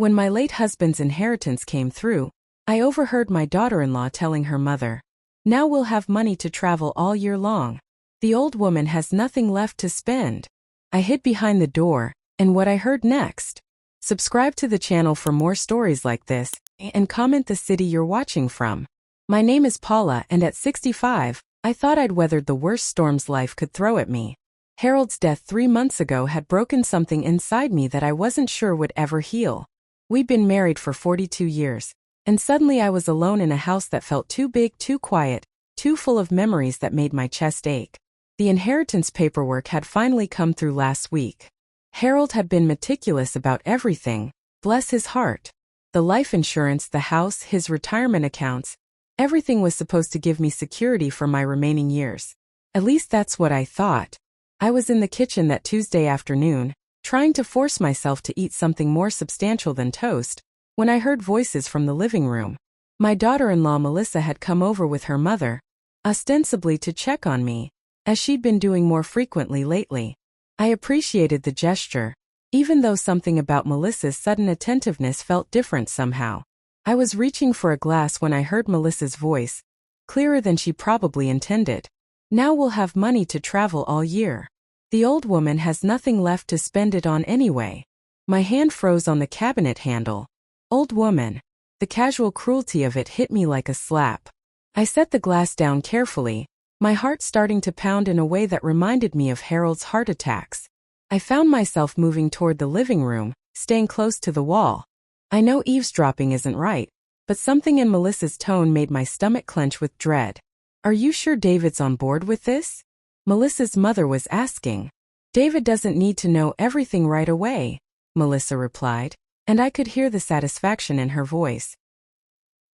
When my late husband's inheritance came through, I overheard my daughter-in-law telling her mother, "Now we'll have money to travel all year long. The old woman has nothing left to spend." I hid behind the door, and what I heard next. Subscribe to the channel for more stories like this, and comment the city you're watching from. My name is Paula, and at 65, I thought I'd weathered the worst storms life could throw at me. Harold's death 3 months ago had broken something inside me that I wasn't sure would ever heal. We'd been married for 42 years, and suddenly I was alone in a house that felt too big, too quiet, too full of memories that made my chest ache. The inheritance paperwork had finally come through last week. Harold had been meticulous about everything, bless his heart. The life insurance, the house, his retirement accounts, everything was supposed to give me security for my remaining years. At least that's what I thought. I was in the kitchen that Tuesday afternoon, trying to force myself to eat something more substantial than toast, when I heard voices from the living room. My daughter-in-law Melissa had come over with her mother, ostensibly to check on me, as she'd been doing more frequently lately. I appreciated the gesture, even though something about Melissa's sudden attentiveness felt different somehow. I was reaching for a glass when I heard Melissa's voice, clearer than she probably intended. "Now we'll have money to travel all year. The old woman has nothing left to spend it on anyway." My hand froze on the cabinet handle. Old woman. The casual cruelty of it hit me like a slap. I set the glass down carefully, my heart starting to pound in a way that reminded me of Harold's heart attacks. I found myself moving toward the living room, staying close to the wall. I know eavesdropping isn't right, but something in Melissa's tone made my stomach clench with dread. "Are you sure David's on board with this?" Melissa's mother was asking. "David doesn't need to know everything right away," Melissa replied, and I could hear the satisfaction in her voice.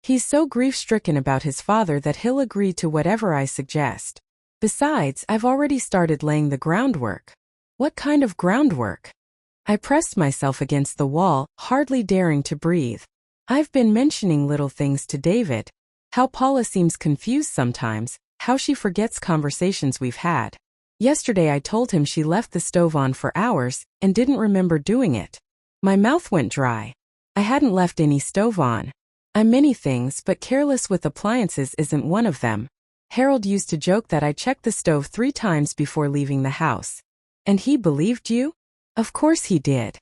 "He's so grief-stricken about his father that he'll agree to whatever I suggest. Besides, I've already started laying the groundwork." "What kind of groundwork?" I pressed myself against the wall, hardly daring to breathe. I've been mentioning little things to David. How Paula seems confused sometimes, how she forgets conversations we've had. Yesterday I told him she left the stove on for hours and didn't remember doing it. My mouth went dry. I hadn't left any stove on. I'm many things, but careless with appliances isn't one of them. Harold used to joke that I checked the stove 3 times before leaving the house. And he believed you? Of course he did.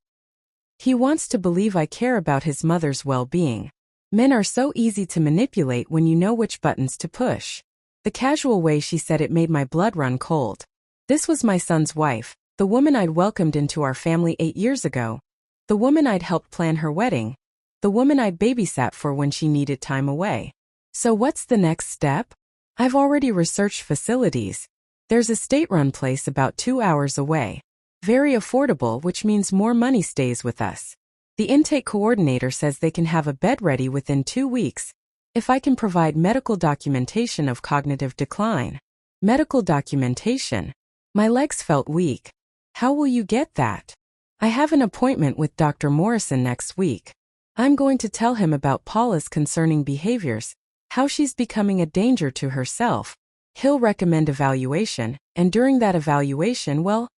He wants to believe I care about his mother's well-being. Men are so easy to manipulate when you know which buttons to push. The casual way she said it made my blood run cold. This was my son's wife, the woman I'd welcomed into our family 8 years ago, the woman I'd helped plan her wedding, the woman I'd babysat for when she needed time away. So what's the next step? I've already researched facilities. There's a state-run place about 2 hours away. Very affordable, which means more money stays with us. The intake coordinator says they can have a bed ready within 2 weeks, if I can provide medical documentation of cognitive decline. Medical documentation? My legs felt weak. How will you get that? I have an appointment with Dr. Morrison next week. I'm going to tell him about Paula's concerning behaviors, how she's becoming a danger to herself. He'll recommend evaluation, and during that evaluation, well,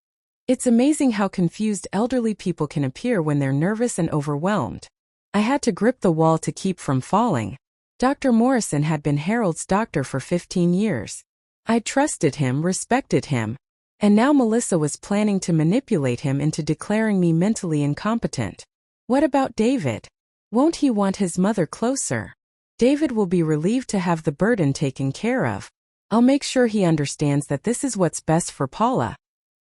it's amazing how confused elderly people can appear when they're nervous and overwhelmed. I had to grip the wall to keep from falling. Dr. Morrison had been Harold's doctor for 15 years. I trusted him, respected him. And now Melissa was planning to manipulate him into declaring me mentally incompetent. What about David? Won't he want his mother closer? David will be relieved to have the burden taken care of. I'll make sure he understands that this is what's best for Paula,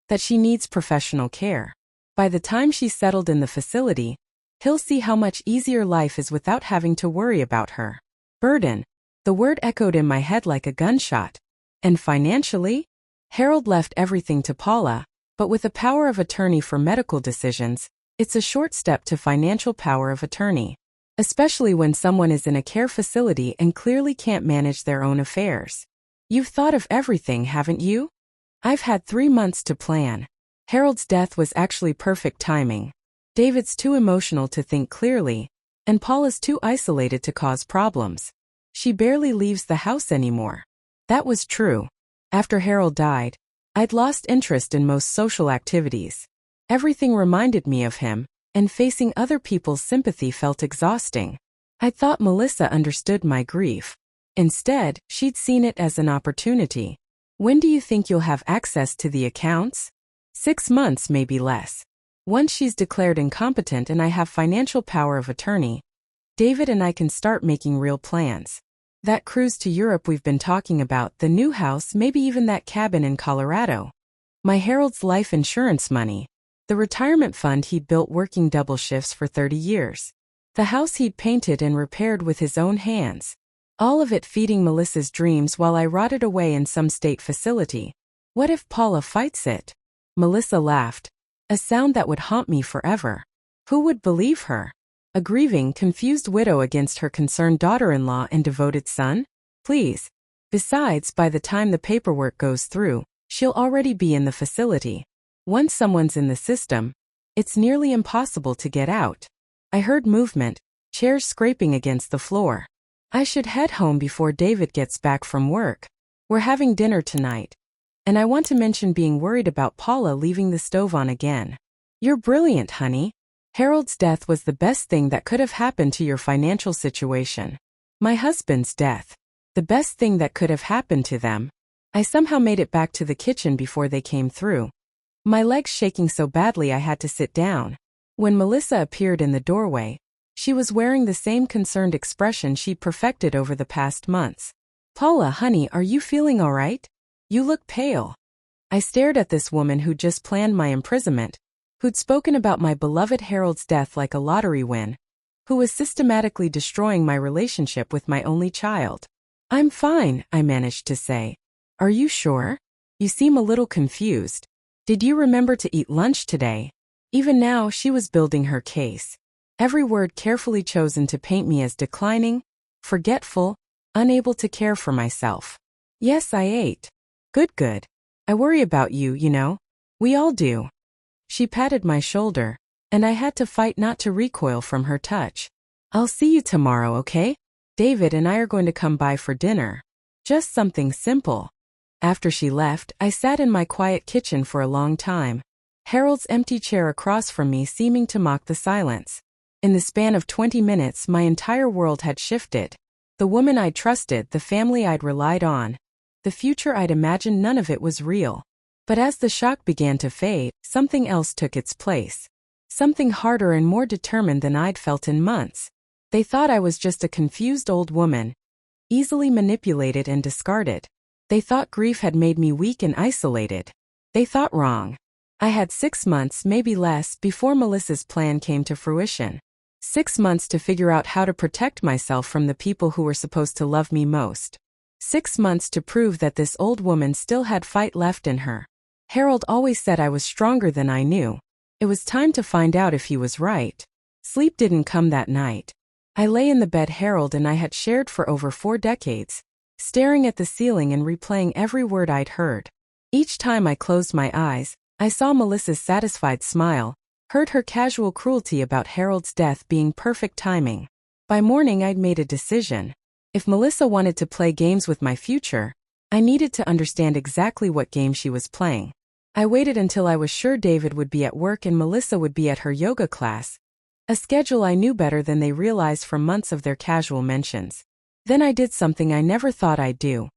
that she needs professional care. By the time she's settled in the facility, he'll see how much easier life is without having to worry about her. Burden. The word echoed in my head like a gunshot. And financially? Harold left everything to Paula, but with a power of attorney for medical decisions, it's a short step to financial power of attorney. Especially when someone is in a care facility and clearly can't manage their own affairs. You've thought of everything, haven't you? I've had 3 months to plan. Harold's death was actually perfect timing. David's too emotional to think clearly, and Paula's too isolated to cause problems. She barely leaves the house anymore. That was true. After Harold died, I'd lost interest in most social activities. Everything reminded me of him, and facing other people's sympathy felt exhausting. I thought Melissa understood my grief. Instead, she'd seen it as an opportunity. When do you think you'll have access to the accounts? 6 months, maybe less. Once she's declared incompetent and I have financial power of attorney, David and I can start making real plans. That cruise to Europe we've been talking about, the new house, maybe even that cabin in Colorado. My Harold's life insurance money. The retirement fund he'd built working double shifts for 30 years. The house he'd painted and repaired with his own hands. All of it feeding Melissa's dreams while I rotted away in some state facility. What if Paula fights it? Melissa laughed. A sound that would haunt me forever. Who would believe her? A grieving, confused widow against her concerned daughter-in-law and devoted son? Please. Besides, by the time the paperwork goes through, she'll already be in the facility. Once someone's in the system, it's nearly impossible to get out. I heard movement, chairs scraping against the floor. I should head home before David gets back from work. We're having dinner tonight. And I want to mention being worried about Paula leaving the stove on again. You're brilliant, honey. Harold's death was the best thing that could have happened to your financial situation. My husband's death. The best thing that could have happened to them. I somehow made it back to the kitchen before they came through. My legs shaking so badly I had to sit down. When Melissa appeared in the doorway, she was wearing the same concerned expression she'd perfected over the past months. Paula, honey, are you feeling all right? You look pale. I stared at this woman who'd just planned my imprisonment, who'd spoken about my beloved Harold's death like a lottery win, who was systematically destroying my relationship with my only child. I'm fine, I managed to say. Are you sure? You seem a little confused. Did you remember to eat lunch today? Even now, she was building her case. Every word carefully chosen to paint me as declining, forgetful, unable to care for myself. Yes, I ate. Good. I worry about you, you know. We all do. She patted my shoulder, and I had to fight not to recoil from her touch. I'll see you tomorrow, okay? David and I are going to come by for dinner. Just something simple. After she left, I sat in my quiet kitchen for a long time. Harold's empty chair across from me seeming to mock the silence. In the span of 20 minutes, my entire world had shifted. The woman I'd trusted, the family I'd relied on, the future I'd imagined, none of it was real. But as the shock began to fade, something else took its place. Something harder and more determined than I'd felt in months. They thought I was just a confused old woman, easily manipulated and discarded. They thought grief had made me weak and isolated. They thought wrong. I had 6 months, maybe less, before Melissa's plan came to fruition. 6 months to figure out how to protect myself from the people who were supposed to love me most. 6 months to prove that this old woman still had fight left in her. Harold always said I was stronger than I knew. It was time to find out if he was right. Sleep didn't come that night. I lay in the bed Harold and I had shared for over 4 decades, staring at the ceiling and replaying every word I'd heard. Each time I closed my eyes, I saw Melissa's satisfied smile, heard her casual cruelty about Harold's death being perfect timing. By morning I'd made a decision. If Melissa wanted to play games with my future, I needed to understand exactly what game she was playing. I waited until I was sure David would be at work and Melissa would be at her yoga class, a schedule I knew better than they realized from months of their casual mentions. Then I did something I never thought I'd do.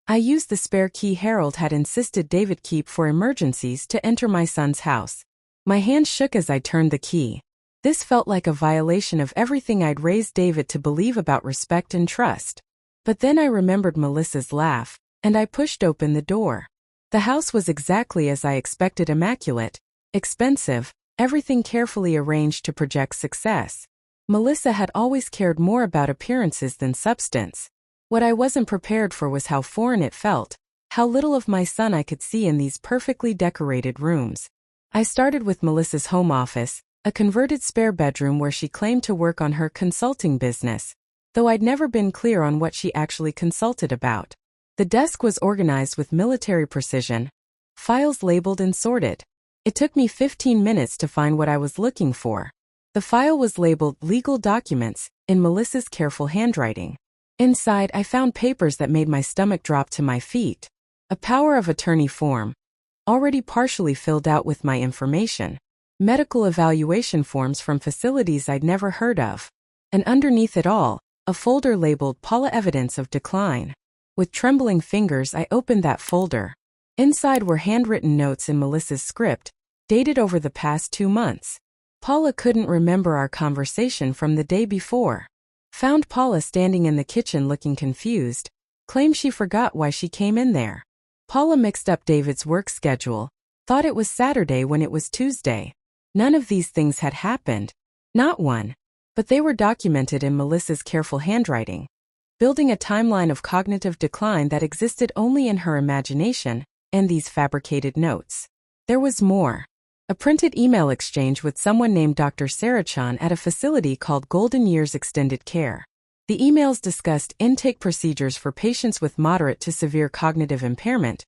I used the spare key Harold had insisted David keep for emergencies to enter my son's house. My hand shook as I turned the key. This felt like a violation of everything I'd raised David to believe about respect and trust. But then I remembered Melissa's laugh, and I pushed open the door. The house was exactly as I expected: immaculate, expensive, everything carefully arranged to project success. Melissa had always cared more about appearances than substance. What I wasn't prepared for was how foreign it felt, how little of my son I could see in these perfectly decorated rooms. I started with Melissa's home office, a converted spare bedroom where she claimed to work on her consulting business, though I'd never been clear on what she actually consulted about. The desk was organized with military precision, files labeled and sorted. It took me 15 minutes to find what I was looking for. The file was labeled Legal Documents in Melissa's careful handwriting. Inside, I found papers that made my stomach drop to my feet. A power of attorney form, already partially filled out with my information. medical evaluation forms from facilities I'd never heard of. And underneath it all, a folder labeled Paula Evidence of Decline. With trembling fingers, I opened that folder. Inside were handwritten notes in Melissa's script, dated over the past 2 months. Paula couldn't remember our conversation from the day before. Found Paula standing in the kitchen looking confused. Claimed she forgot why she came in there. Paula mixed up David's work schedule. Thought it was Saturday when it was Tuesday. None of these things had happened. Not one. But they were documented in Melissa's careful handwriting, building a timeline of cognitive decline that existed only in her imagination, and these fabricated notes. There was more. A printed email exchange with someone named Dr. Sarachan at a facility called Golden Years Extended Care. The emails discussed intake procedures for patients with moderate to severe cognitive impairment,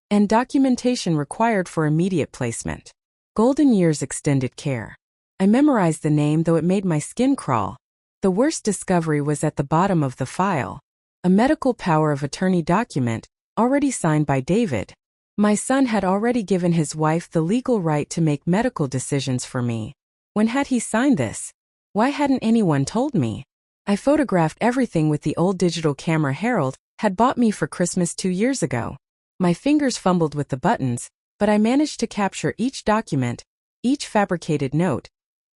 and documentation required for immediate placement. Golden Years Extended Care. I memorized the name, though it made my skin crawl. The worst discovery was at the bottom of the file. A medical power of attorney document, already signed by David. My son had already given his wife the legal right to make medical decisions for me. When had he signed this? Why hadn't anyone told me? I photographed everything with the old digital camera Harold had bought me for Christmas 2 years ago. My fingers fumbled with the buttons, but I managed to capture each document, each fabricated note,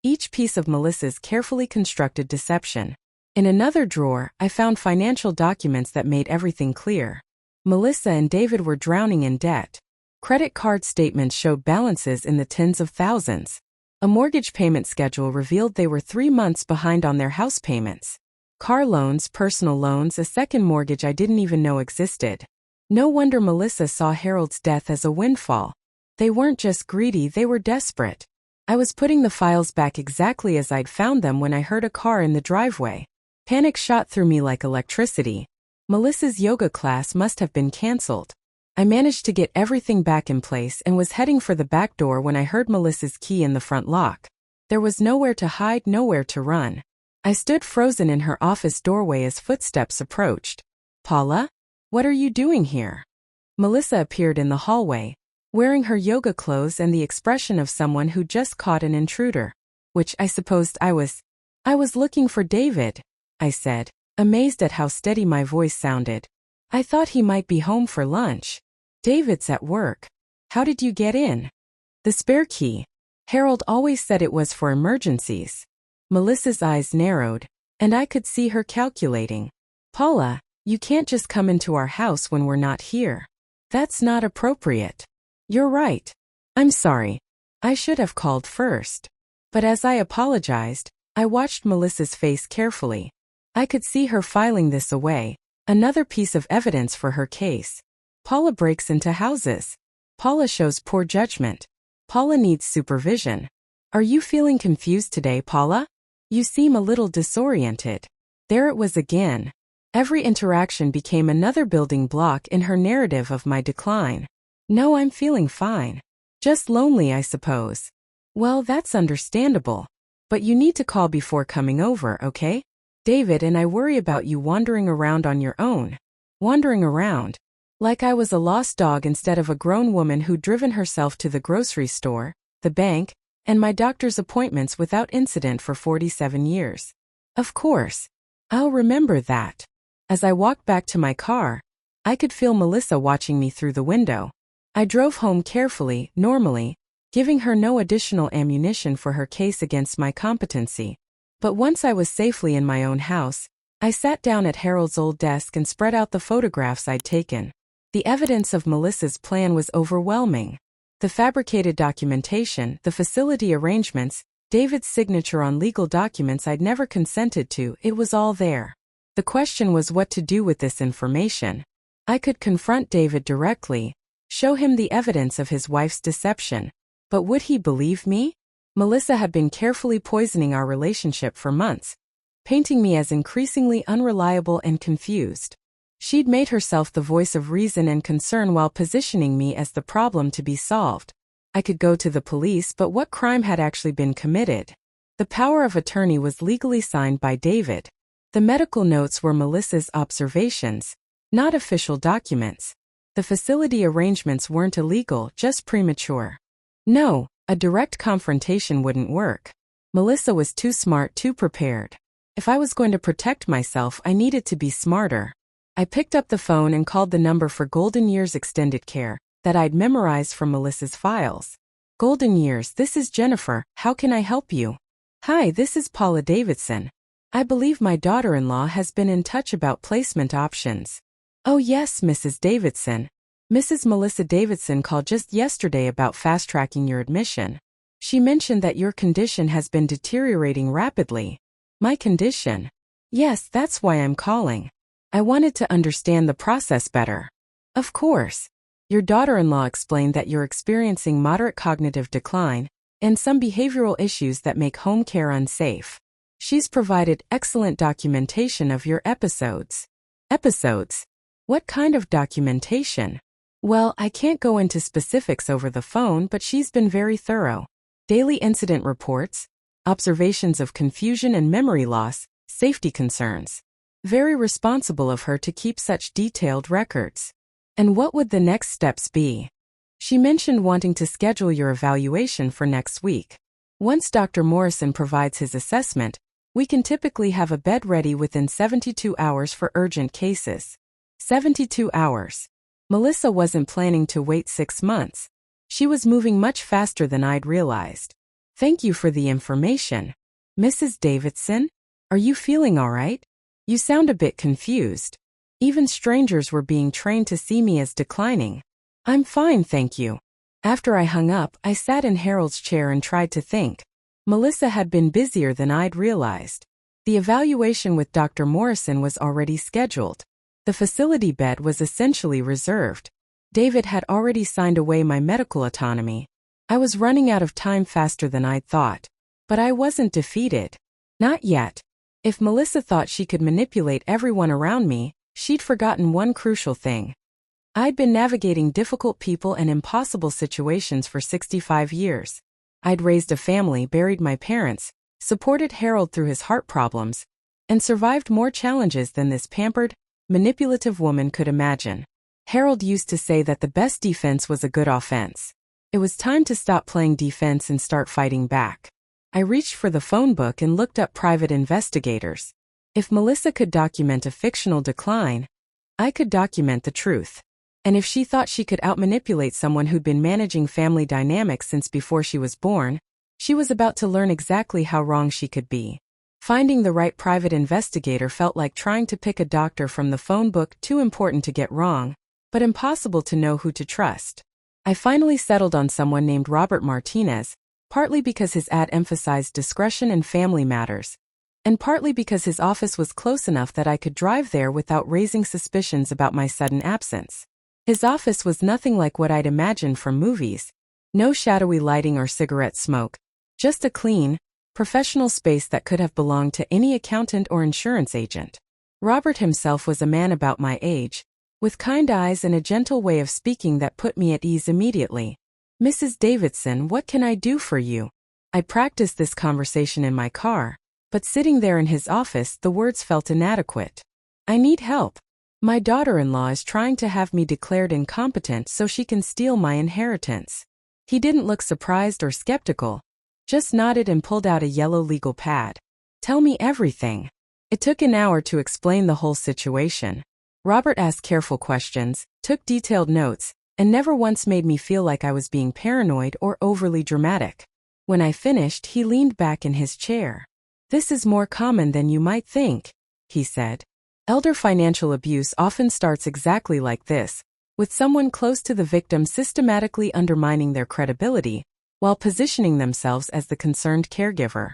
each piece of Melissa's carefully constructed deception. In another drawer, I found financial documents that made everything clear. Melissa and David were drowning in debt. Credit card statements showed balances in the tens of thousands. A mortgage payment schedule revealed they were 3 months behind on their house payments. Car loans, personal loans, a second mortgage I didn't even know existed. No wonder Melissa saw Harold's death as a windfall. They weren't just greedy, they were desperate. I was putting the files back exactly as I'd found them when I heard a car in the driveway. Panic shot through me like electricity. Melissa's yoga class must have been canceled. I managed to get everything back in place and was heading for the back door when I heard Melissa's key in the front lock. There was nowhere to hide, nowhere to run. I stood frozen in her office doorway as footsteps approached. "Paula? What are you doing here?" Melissa appeared in the hallway, wearing her yoga clothes and the expression of someone who just caught an intruder. Which I supposed I was. "I was looking for David," I said, amazed at how steady my voice sounded. "I thought he might be home for lunch." "David's at work. How did you get in?" "The spare key. Harold always said it was for emergencies." Melissa's eyes narrowed, and I could see her calculating. "Paula, you can't just come into our house when we're not here. That's not appropriate." "You're right. I'm sorry. I should have called first." But as I apologized, I watched Melissa's face carefully. I could see her filing this away, another piece of evidence for her case. Paula breaks into houses. Paula shows poor judgment. Paula needs supervision. "Are you feeling confused today, Paula? You seem a little disoriented." There it was again. Every interaction became another building block in her narrative of my decline. "No, I'm feeling fine. Just lonely, I suppose." "Well, that's understandable. But you need to call before coming over, okay? David and I worry about you wandering around on your own." Wandering around? Like I was a lost dog instead of a grown woman who'd driven herself to the grocery store, the bank, and my doctor's appointments without incident for 47 years. Of course. I'll remember that. As I walked back to my car, I could feel Melissa watching me through the window. I drove home carefully, normally, giving her no additional ammunition for her case against my competency. But once I was safely in my own house, I sat down at Harold's old desk and spread out the photographs I'd taken. The evidence of Melissa's plan was overwhelming. The fabricated documentation, the facility arrangements, David's signature on legal documents I'd never consented to, it was all there. The question was what to do with this information. I could confront David directly, show him the evidence of his wife's deception. But would he believe me? Melissa had been carefully poisoning our relationship for months, painting me as increasingly unreliable and confused. She'd made herself the voice of reason and concern while positioning me as the problem to be solved. I could go to the police, but what crime had actually been committed? The power of attorney was legally signed by David. The medical notes were Melissa's observations, not official documents. The facility arrangements weren't illegal, just premature. No, A direct confrontation wouldn't work. Melissa was too smart, too prepared. If I was going to protect myself, I needed to be smarter. I picked up the phone and called the number for Golden Years Extended Care that I'd memorized from Melissa's files. Golden Years, this is Jennifer. How can I help you? Hi, this is Paula Davidson. I believe my daughter-in-law has been in touch about placement options. Oh yes, Mrs. Davidson. Mrs. Melissa Davidson called just yesterday about fast-tracking your admission. She mentioned that your condition has been deteriorating rapidly. My condition? Yes, that's why I'm calling. I wanted to understand the process better. Of course. Your daughter-in-law explained that you're experiencing moderate cognitive decline and some behavioral issues that make home care unsafe. She's provided excellent documentation of your episodes. Episodes? What kind of documentation? Well, I can't go into specifics over the phone, but she's been very thorough. Daily incident reports, observations of confusion and memory loss, safety concerns. Very responsible of her to keep such detailed records. And what would the next steps be? She mentioned wanting to schedule your evaluation for next week. Once Dr. Morrison provides his assessment, we can typically have a bed ready within 72 hours for urgent cases. 72 hours. Melissa wasn't planning to wait 6 months. She was moving much faster than I'd realized. Thank you for the information. Mrs. Davidson? Are you feeling all right? You sound a bit confused. Even strangers were being trained to see me as declining. I'm fine, thank you. After I hung up, I sat in Harold's chair and tried to think. Melissa had been busier than I'd realized. The evaluation with Dr. Morrison was already scheduled. The facility bed was essentially reserved. David had already signed away my medical autonomy. I was running out of time faster than I'd thought. But I wasn't defeated. Not yet. If Melissa thought she could manipulate everyone around me, she'd forgotten one crucial thing. I'd been navigating difficult people and impossible situations for 65 years. I'd raised a family, buried my parents, supported Harold through his heart problems, and survived more challenges than this pampered, manipulative woman could imagine. Harold used to say that the best defense was a good offense. It was time to stop playing defense and start fighting back. I reached for the phone book and looked up private investigators. If Melissa could document a fictional decline, I could document the truth. And if she thought she could outmanipulate someone who'd been managing family dynamics since before she was born, she was about to learn exactly how wrong she could be. Finding the right private investigator felt like trying to pick a doctor from the phone book, too important to get wrong, but impossible to know who to trust. I finally settled on someone named Robert Martinez, partly because his ad emphasized discretion in family matters, and partly because his office was close enough that I could drive there without raising suspicions about my sudden absence. His office was nothing like what I'd imagined from movies. No shadowy lighting or cigarette smoke, just a clean, professional space that could have belonged to any accountant or insurance agent. Robert himself was a man about my age, with kind eyes and a gentle way of speaking that put me at ease immediately. Mrs. Davidson, what can I do for you? I practiced this conversation in my car, but sitting there in his office, the words felt inadequate. I need help. My daughter-in-law is trying to have me declared incompetent so she can steal my inheritance. He didn't look surprised or skeptical, just nodded and pulled out a yellow legal pad. Tell me everything. It took an hour to explain the whole situation. Robert asked careful questions, took detailed notes, and never once made me feel like I was being paranoid or overly dramatic. When I finished, he leaned back in his chair. This is more common than you might think, he said. Elder financial abuse often starts exactly like this, with someone close to the victim systematically undermining their credibility, while positioning themselves as the concerned caregiver.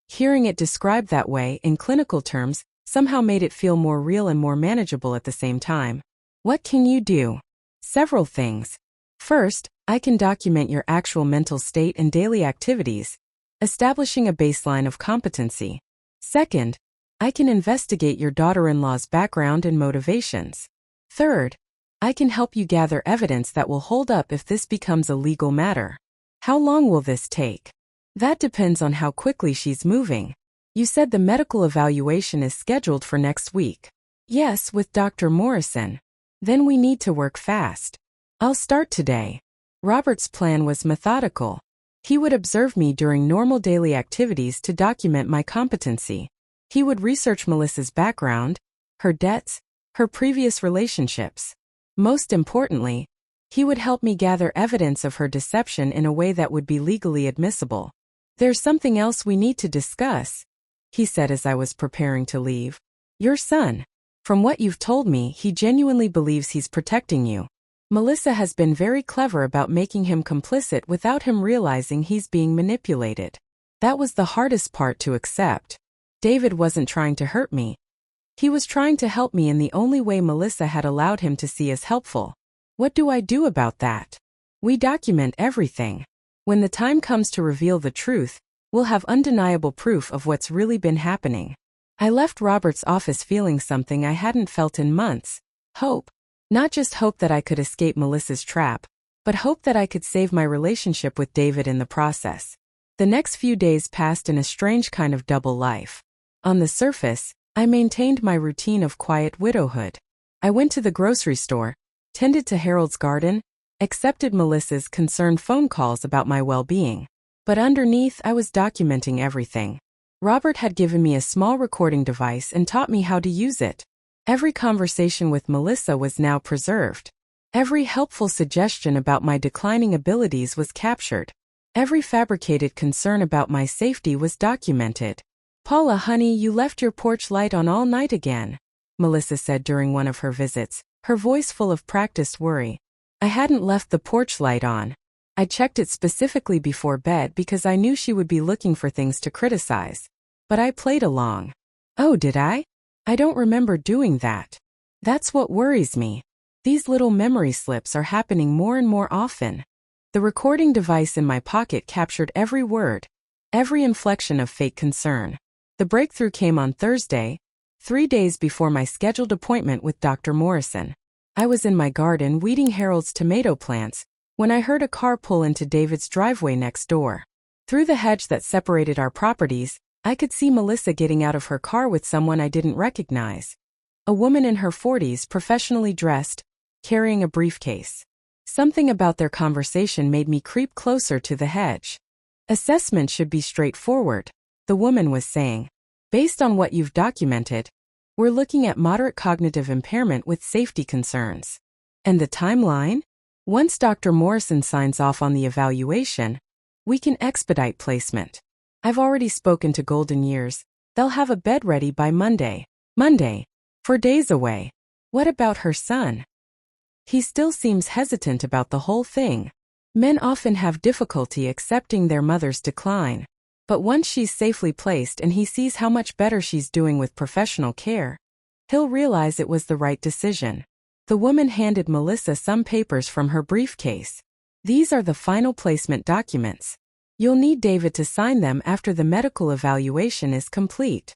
Hearing it described that way in clinical terms somehow made it feel more real and more manageable at the same time. What can you do? Several things. First, I can document your actual mental state and daily activities, establishing a baseline of competency. Second, I can investigate your daughter-in-law's background and motivations. Third, I can help you gather evidence that will hold up if this becomes a legal matter. How long will this take? That depends on how quickly she's moving. You said the medical evaluation is scheduled for next week. Yes, with Dr. Morrison. Then we need to work fast. I'll start today. Robert's plan was methodical. He would observe me during normal daily activities to document my competency. He would research Melissa's background, her debts, her previous relationships. Most importantly, he would help me gather evidence of her deception in a way that would be legally admissible. "There's something else we need to discuss," he said as I was preparing to leave. "Your son. From what you've told me, he genuinely believes he's protecting you. Melissa has been very clever about making him complicit without him realizing he's being manipulated. That was the hardest part to accept. David wasn't trying to hurt me. He was trying to help me in the only way Melissa had allowed him to see as helpful. What do I do about that? We document everything. When the time comes to reveal the truth, we'll have undeniable proof of what's really been happening." I left Robert's office feeling something I hadn't felt in months. Hope. Not just hope that I could escape Melissa's trap, but hope that I could save my relationship with David in the process. The next few days passed in a strange kind of double life. On the surface, I maintained my routine of quiet widowhood. I went to the grocery store, tended to Harold's garden, accepted Melissa's concerned phone calls about my well-being. But underneath, I was documenting everything. Robert had given me a small recording device and taught me how to use it. Every conversation with Melissa was now preserved. Every helpful suggestion about my declining abilities was captured. Every fabricated concern about my safety was documented. "Paula, honey, you left your porch light on all night again," Melissa said during one of her visits, her voice full of practiced worry. I hadn't left the porch light on. I checked it specifically before bed because I knew she would be looking for things to criticize. But I played along. "Oh, did I? I don't remember doing that." That's what worries me. These little memory slips are happening more and more often. The recording device in my pocket captured every word, every inflection of fake concern. The breakthrough came on Thursday, 3 days before my scheduled appointment with Dr. Morrison. I was in my garden weeding Harold's tomato plants when I heard a car pull into David's driveway next door. Through the hedge that separated our properties, I could see Melissa getting out of her car with someone I didn't recognize. A woman in her 40s, professionally dressed, carrying a briefcase. Something about their conversation made me creep closer to the hedge. "Assessment should be straightforward," the woman was saying. "Based on what you've documented, we're looking at moderate cognitive impairment with safety concerns." And the timeline? Once Dr. Morrison signs off on the evaluation, we can expedite placement. I've already spoken to Golden Years. They'll have a bed ready by Monday. Monday. 4 days away. What about her son? He still seems hesitant about the whole thing. Men often have difficulty accepting their mother's decline. But once she's safely placed and he sees how much better she's doing with professional care, he'll realize it was the right decision. The woman handed Melissa some papers from her briefcase. "These are the final placement documents. You'll need David to sign them after the medical evaluation is complete.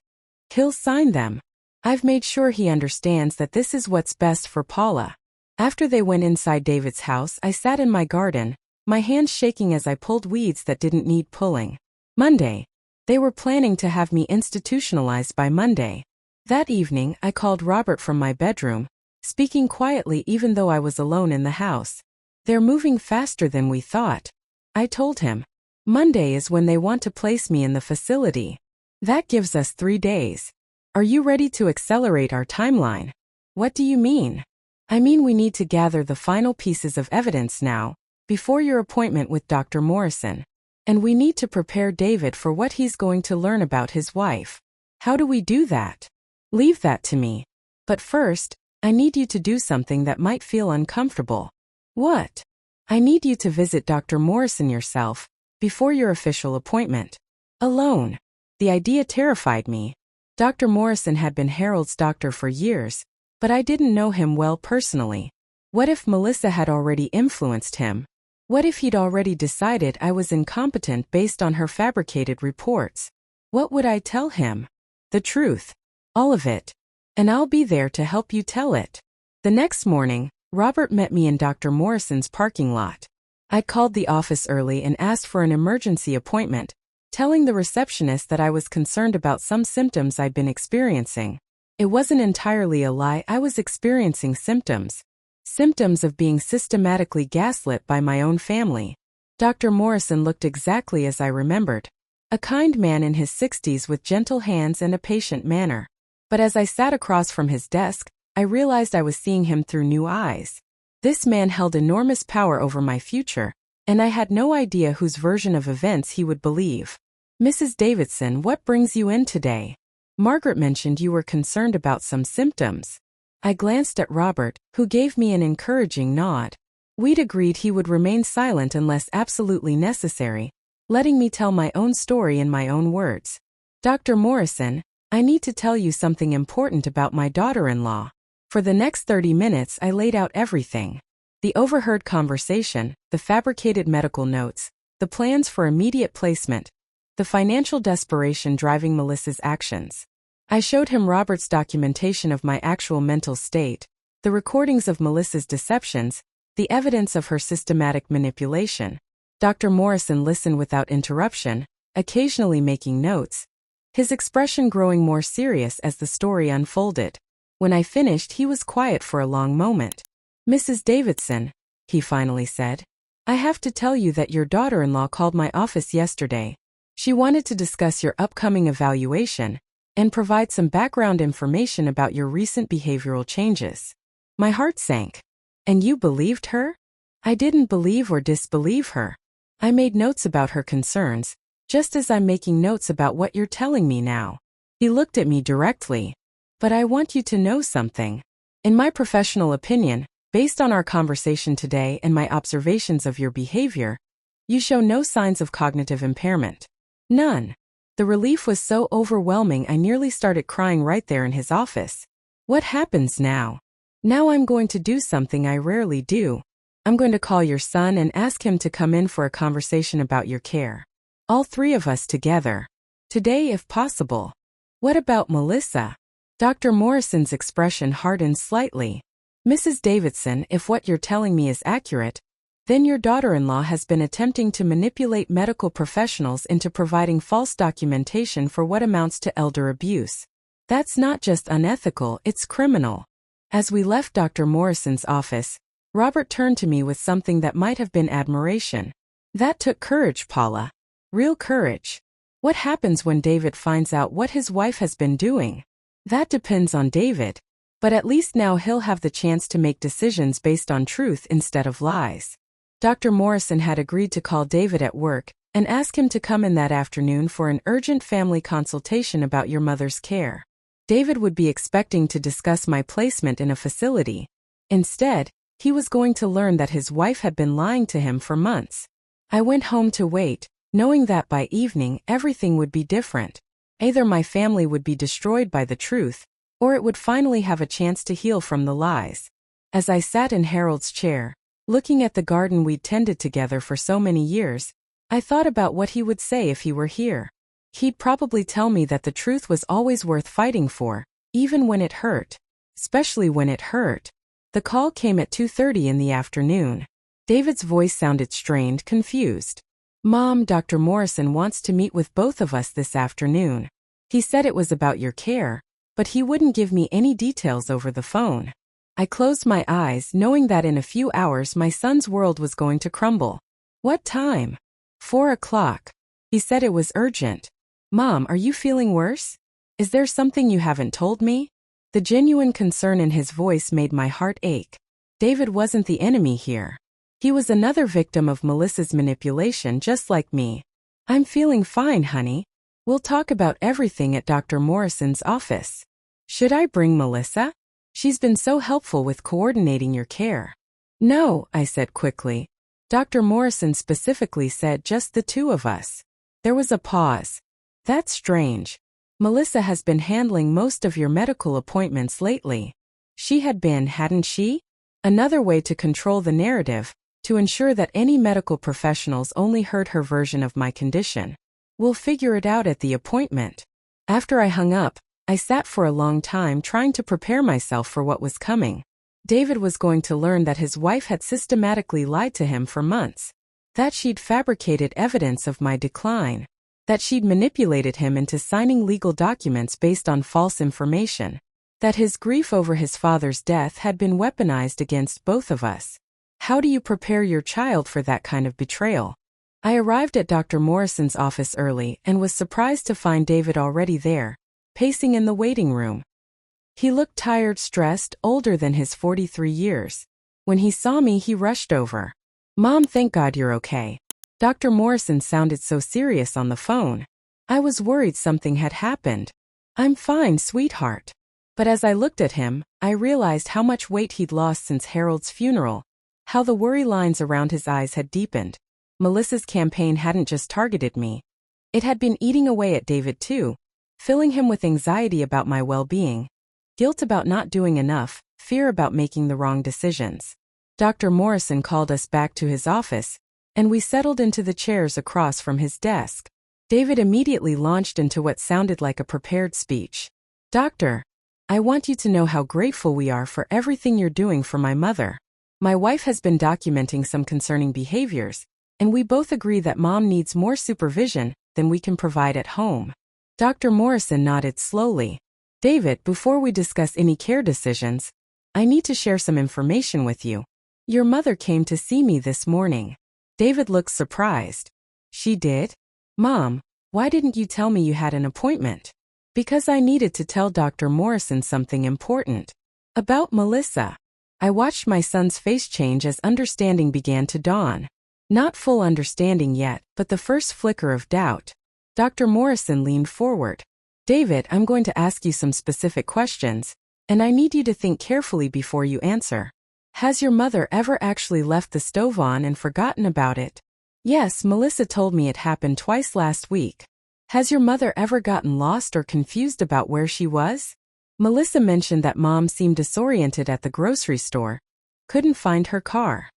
He'll sign them. I've made sure he understands that this is what's best for Paula." After they went inside David's house, I sat in my garden, my hands shaking as I pulled weeds that didn't need pulling. Monday. They were planning to have me institutionalized by Monday. That evening, I called Robert from my bedroom, speaking quietly even though I was alone in the house. "They're moving faster than we thought," I told him. "Monday is when they want to place me in the facility. That gives us 3 days. Are you ready to accelerate our timeline?" "What do you mean?" "I mean we need to gather the final pieces of evidence now, before your appointment with Dr. Morrison. And we need to prepare David for what he's going to learn about his wife." "How do we do that?" "Leave that to me. But first, I need you to do something that might feel uncomfortable." "What?" "I need you to visit Dr. Morrison yourself, before your official appointment. Alone." The idea terrified me. Dr. Morrison had been Harold's doctor for years, but I didn't know him well personally. What if Melissa had already influenced him? What if he'd already decided I was incompetent based on her fabricated reports? What would I tell him? The truth. All of it. And I'll be there to help you tell it. The next morning, Robert met me in Dr. Morrison's parking lot. I called the office early and asked for an emergency appointment, telling the receptionist that I was concerned about some symptoms I'd been experiencing. It wasn't entirely a lie, I was experiencing symptoms. Symptoms of being systematically gaslit by my own family. Dr. Morrison looked exactly as I remembered. A kind man in his 60s with gentle hands and a patient manner. But as I sat across from his desk, I realized I was seeing him through new eyes. This man held enormous power over my future, and I had no idea whose version of events he would believe. "Mrs. Davidson, what brings you in today? Margaret mentioned you were concerned about some symptoms." I glanced at Robert, who gave me an encouraging nod. We'd agreed he would remain silent unless absolutely necessary, letting me tell my own story in my own words. "Dr. Morrison, I need to tell you something important about my daughter-in-law." For the next 30 minutes I laid out everything. The overheard conversation, the fabricated medical notes, the plans for immediate placement, the financial desperation driving Melissa's actions. I showed him Robert's documentation of my actual mental state, the recordings of Melissa's deceptions, the evidence of her systematic manipulation. Dr. Morrison listened without interruption, occasionally making notes, his expression growing more serious as the story unfolded. When I finished, he was quiet for a long moment. "Mrs. Davidson," he finally said, "I have to tell you that your daughter-in-law called my office yesterday. She wanted to discuss your upcoming evaluation and provide some background information about your recent behavioral changes." My heart sank. "And you believed her?" I didn't believe or disbelieve her. I made notes about her concerns, just as I'm making notes about what you're telling me now. He looked at me directly. "But I want you to know something. In my professional opinion, based on our conversation today and my observations of your behavior, you show no signs of cognitive impairment. None." The relief was so overwhelming I nearly started crying right there in his office. "What happens now?" "Now I'm going to do something I rarely do. I'm going to call your son and ask him to come in for a conversation about your care. All three of us together. Today if possible." "What about Melissa?" Dr. Morrison's expression hardened slightly. "Mrs. Davidson, if what you're telling me is accurate, then your daughter-in-law has been attempting to manipulate medical professionals into providing false documentation for what amounts to elder abuse. That's not just unethical, it's criminal." As we left Dr. Morrison's office, Robert turned to me with something that might have been admiration. "That took courage, Paula. Real courage. What happens when David finds out what his wife has been doing?" "That depends on David. But at least now he'll have the chance to make decisions based on truth instead of lies." Dr. Morrison had agreed to call David at work and ask him to come in that afternoon for an urgent family consultation about your mother's care. David would be expecting to discuss my placement in a facility. Instead, he was going to learn that his wife had been lying to him for months. I went home to wait, knowing that by evening everything would be different. Either my family would be destroyed by the truth, or it would finally have a chance to heal from the lies. As I sat in Harold's chair, looking at the garden we'd tended together for so many years, I thought about what he would say if he were here. He'd probably tell me that the truth was always worth fighting for, even when it hurt. Especially when it hurt. The call came at 2:30 in the afternoon. David's voice sounded strained, confused. "Mom, Dr. Morrison wants to meet with both of us this afternoon. He said it was about your care, but he wouldn't give me any details over the phone." I closed my eyes, knowing that in a few hours my son's world was going to crumble. "What time?" 4 o'clock. He said it was urgent. "Mom, are you feeling worse? Is there something you haven't told me?" The genuine concern in his voice made my heart ache. David wasn't the enemy here. He was another victim of Melissa's manipulation just like me. "I'm feeling fine, honey. We'll talk about everything at Dr. Morrison's office." "Should I bring Melissa? She's been so helpful with coordinating your care." "No," I said quickly. "Dr. Morrison specifically said just the two of us." There was a pause. "That's strange. Melissa has been handling most of your medical appointments lately." She had been, hadn't she? Another way to control the narrative, to ensure that any medical professionals only heard her version of my condition. "We'll figure it out at the appointment." After I hung up, I sat for a long time trying to prepare myself for what was coming. David was going to learn that his wife had systematically lied to him for months, that she'd fabricated evidence of my decline, that she'd manipulated him into signing legal documents based on false information, that his grief over his father's death had been weaponized against both of us. How do you prepare your child for that kind of betrayal? I arrived at Dr. Morrison's office early and was surprised to find David already there, pacing in the waiting room. He looked tired, stressed, older than his 43 years. When he saw me, he rushed over. "Mom, thank God you're okay." Dr. Morrison sounded so serious on the phone. I was worried something had happened. "I'm fine, sweetheart." But as I looked at him, I realized how much weight he'd lost since Harold's funeral, how the worry lines around his eyes had deepened. Melissa's campaign hadn't just targeted me. It had been eating away at David too, filling him with anxiety about my well-being, guilt about not doing enough, fear about making the wrong decisions. Dr. Morrison called us back to his office, and we settled into the chairs across from his desk. David immediately launched into what sounded like a prepared speech. "Doctor, I want you to know how grateful we are for everything you're doing for my mother. My wife has been documenting some concerning behaviors, and we both agree that Mom needs more supervision than we can provide at home." Dr. Morrison nodded slowly. "David, before we discuss any care decisions, I need to share some information with you. Your mother came to see me this morning." David looked surprised. "She did? Mom, why didn't you tell me you had an appointment?" "Because I needed to tell Dr. Morrison something important. About Melissa." I watched my son's face change as understanding began to dawn. Not full understanding yet, but the first flicker of doubt. Dr. Morrison leaned forward. "David, I'm going to ask you some specific questions, and I need you to think carefully before you answer. Has your mother ever actually left the stove on and forgotten about it?" "Yes, Melissa told me it happened twice last week." "Has your mother ever gotten lost or confused about where she was?" "Melissa mentioned that Mom seemed disoriented at the grocery store, couldn't find her car."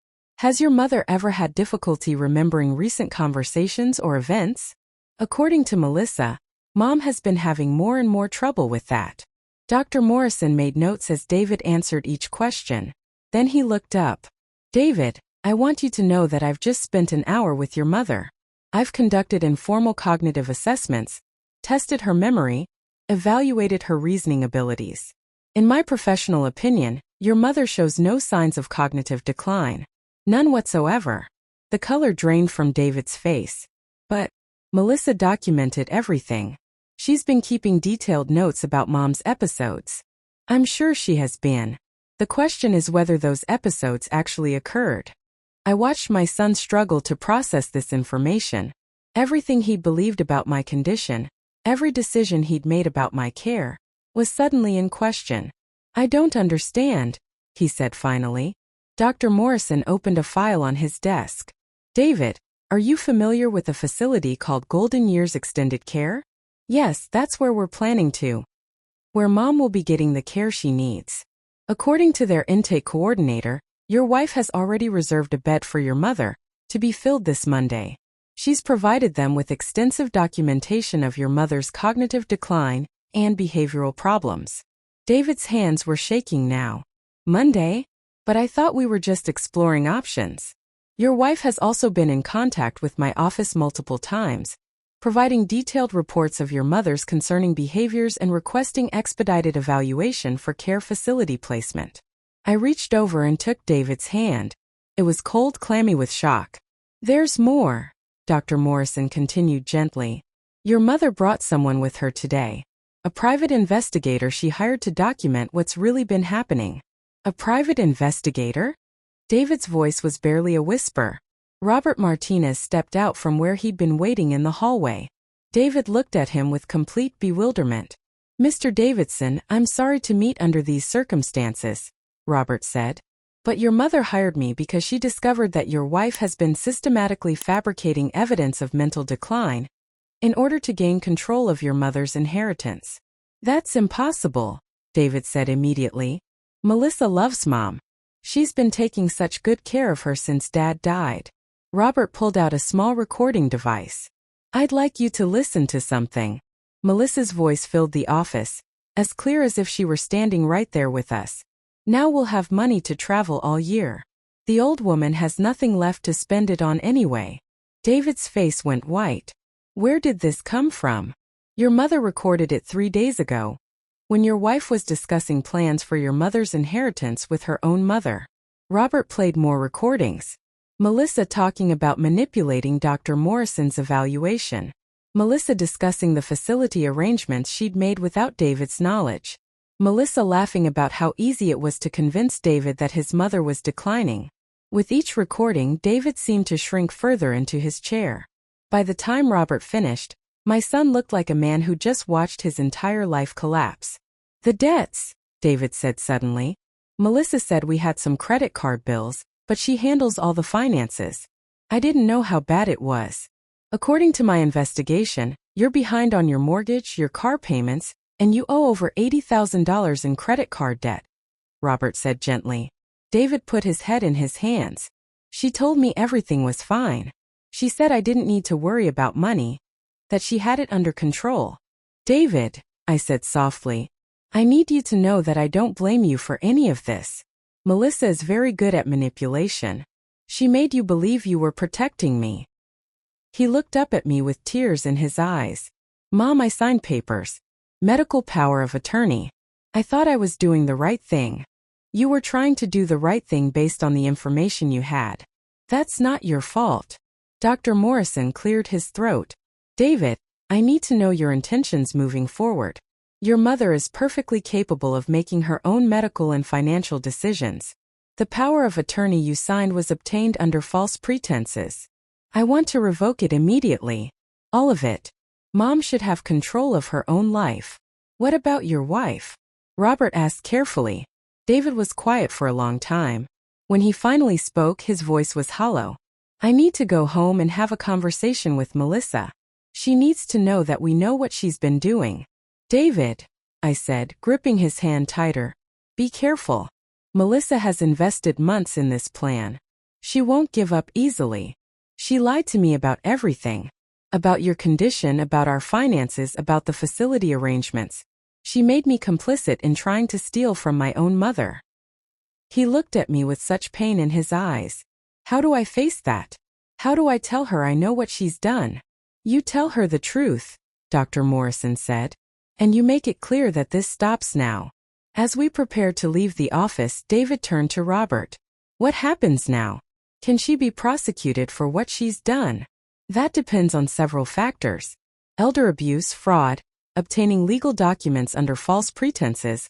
"Has your mother ever had difficulty remembering recent conversations or events?" According to Melissa, Mom has been having more and more trouble with that. Dr. Morrison made notes as David answered each question. Then he looked up. "David, I want you to know that I've just spent an hour with your mother. I've conducted informal cognitive assessments, tested her memory, evaluated her reasoning abilities. In my professional opinion, your mother shows no signs of cognitive decline. None whatsoever." The color drained from David's face. "But Melissa documented everything. She's been keeping detailed notes about Mom's episodes." "I'm sure she has been. The question is whether those episodes actually occurred." I watched my son struggle to process this information. Everything he'd believed about my condition, every decision he'd made about my care, was suddenly in question. "I don't understand," he said finally. Dr. Morrison opened a file on his desk. "David, are you familiar with a facility called Golden Years Extended Care?" "Yes, that's where we're planning to. Where Mom will be getting the care she needs. According to their intake coordinator, your wife has already reserved a bed for your mother, to be filled this Monday. She's provided them with extensive documentation of your mother's cognitive decline and behavioral problems." David's hands were shaking now. "Monday? But I thought we were just exploring options." "Your wife has also been in contact with my office multiple times, providing detailed reports of your mother's concerning behaviors and requesting expedited evaluation for care facility placement." I reached over and took David's hand. It was cold, clammy with shock. "There's more," Dr. Morrison continued gently. "Your mother brought someone with her today. A private investigator she hired to document what's really been happening." "A private investigator?" David's voice was barely a whisper. Robert Martinez stepped out from where he'd been waiting in the hallway. David looked at him with complete bewilderment. "Mr. Davidson, I'm sorry to meet under these circumstances," Robert said. "But your mother hired me because she discovered that your wife has been systematically fabricating evidence of mental decline in order to gain control of your mother's inheritance." "That's impossible," David said immediately. "Melissa loves Mom. She's been taking such good care of her since Dad died." Robert pulled out a small recording device. "I'd like you to listen to something." Melissa's voice filled the office, as clear as if she were standing right there with us. "Now we'll have money to travel all year. The old woman has nothing left to spend it on anyway." David's face went white. "Where did this come from?" "Your mother recorded it 3 days ago, when your wife was discussing plans for your mother's inheritance with her own mother." Robert played more recordings. Melissa talking about manipulating Dr. Morrison's evaluation. Melissa discussing the facility arrangements she'd made without David's knowledge. Melissa laughing about how easy it was to convince David that his mother was declining. With each recording, David seemed to shrink further into his chair. By the time Robert finished, my son looked like a man who just watched his entire life collapse. The debts, David said suddenly. Melissa said we had some credit card bills, but she handles all the finances. I didn't know how bad it was. According to my investigation, you're behind on your mortgage, your car payments, and you owe over $80,000 in credit card debt, Robert said gently. David put his head in his hands. She told me everything was fine. She said I didn't need to worry about money, that she had it under control. David, I said softly, I need you to know that I don't blame you for any of this. Melissa is very good at manipulation. She made you believe you were protecting me. He looked up at me with tears in his eyes. Mom, I signed papers. Medical power of attorney. I thought I was doing the right thing. You were trying to do the right thing based on the information you had. That's not your fault. Dr. Morrison cleared his throat. David, I need to know your intentions moving forward. Your mother is perfectly capable of making her own medical and financial decisions. The power of attorney you signed was obtained under false pretenses. I want to revoke it immediately. All of it. Mom should have control of her own life. What about your wife? Robert asked carefully. David was quiet for a long time. When he finally spoke, his voice was hollow. I need to go home and have a conversation with Melissa. She needs to know that we know what she's been doing. David, I said, gripping his hand tighter. Be careful. Melissa has invested months in this plan. She won't give up easily. She lied to me about everything. About your condition, about our finances, about the facility arrangements. She made me complicit in trying to steal from my own mother. He looked at me with such pain in his eyes. How do I face that? How do I tell her I know what she's done? You tell her the truth, Dr. Morrison said. And you make it clear that this stops now. As we prepared to leave the office, David turned to Robert. What happens now? Can she be prosecuted for what she's done? That depends on several factors. Elder abuse, fraud, obtaining legal documents under false pretenses.